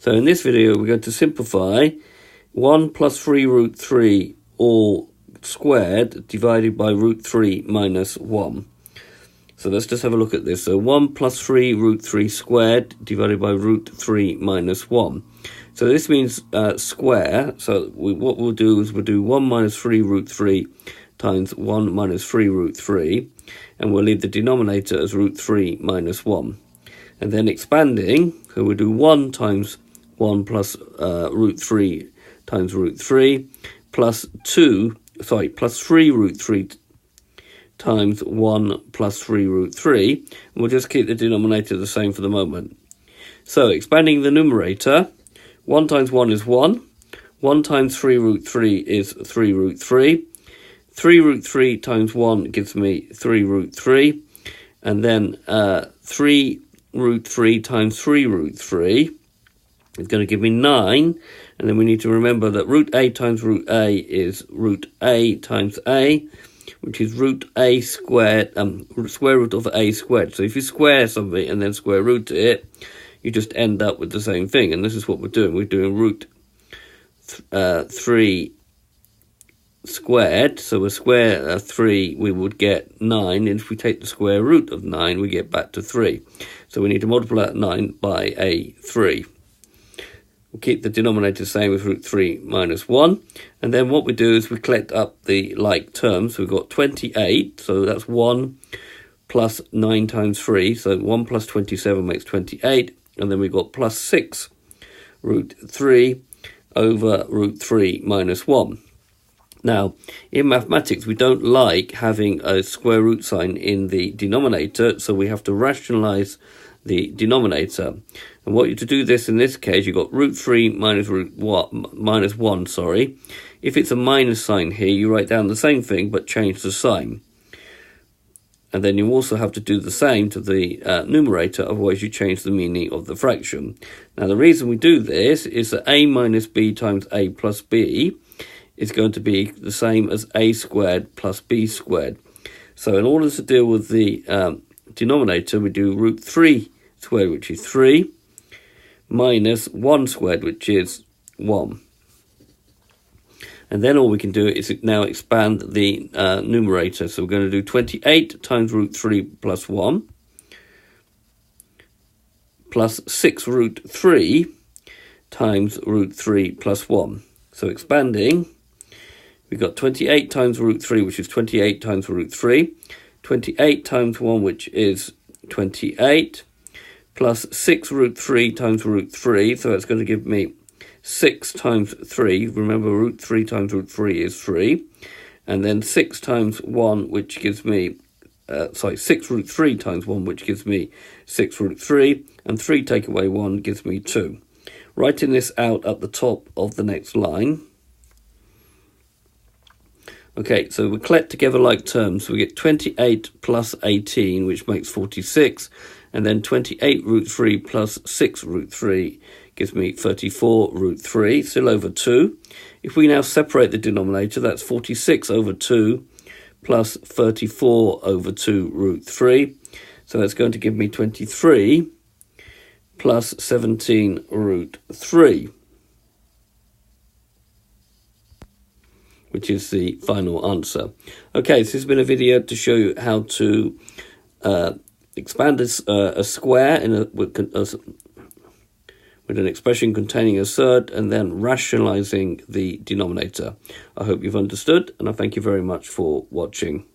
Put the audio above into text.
So in this video, we're going to simplify 1 plus 3 root 3 all squared divided by root 3 minus 1. So let's just have a look at this. So 1 plus 3 root 3 squared divided by root 3 minus 1. So this means square. So what we'll do is we'll do 1 minus 3 root 3 times 1 minus 3 root 3. And we'll leave the denominator as root 3 minus 1. And then expanding, so we'll do 1 times 1 plus root 3 times root 3 plus 3 root 3 times 1 plus 3 root 3. And we'll just keep the denominator the same for the moment. So expanding the numerator, 1 times 1 is 1. 1 times 3 root 3 is 3 root 3. 3 root 3 times 1 gives me 3 root 3. And then 3 root 3 times 3 root 3 is going to give me 9. And then we need to remember that root a times root a is root a times a, which is root a squared, square root of a squared. So if you square something and then square root it, you just end up with the same thing. And this is what we're doing. We're doing root 3 squared. So a square 3, we would get 9. And if we take the square root of 9, we get back to 3. So we need to multiply that 9 by a 3. We'll keep the denominator the same as root 3 minus 1. And then what we do is we collect up the like terms. So we've got 28. So that's 1 plus 9 times 3. So 1 plus 27 makes 28. And then we've got plus 6 root 3 over root 3 minus 1. Now, in mathematics, we don't like having a square root sign in the denominator, so we have to rationalize the denominator. And what you to do this in this case, you've got root 3 minus minus 1, sorry. If it's a minus sign here, you write down the same thing, but change the sign. And then you also have to do the same to the numerator, otherwise you change the meaning of the fraction. Now, the reason we do this is that a minus b times a plus b is going to be the same as a squared plus b squared. So in order to deal with the denominator, we do root 3 squared, which is 3, minus 1 squared, which is 1. And then all we can do is now expand the numerator. So we're going to do 28 times root 3 plus 1, plus 6 root 3 times root 3 plus 1. So expanding, we've got 28 times root 3, which is 28 times root 3. 28 times 1, which is 28, plus 6 root 3 times root 3. So that's going to give me 6 times 3. Remember, root 3 times root 3 is 3. And then 6 times 1, which gives me, 6 root 3 times 1, which gives me 6 root 3. And 3 take away 1 gives me 2. Writing this out at the top of the next line. Okay, so we collect together like terms. So we get 28 plus 18, which makes 46. And then 28 root 3 plus 6 root 3 gives me 34 root 3, still over 2. If we now separate the denominator, that's 46 over 2 plus 34 over 2 root 3. So that's going to give me 23 plus 17 root 3. Which is the final answer. Okay, so this has been a video to show you how to expand a square with an expression containing a surd and then rationalizing the denominator. I hope you've understood, and I thank you very much for watching.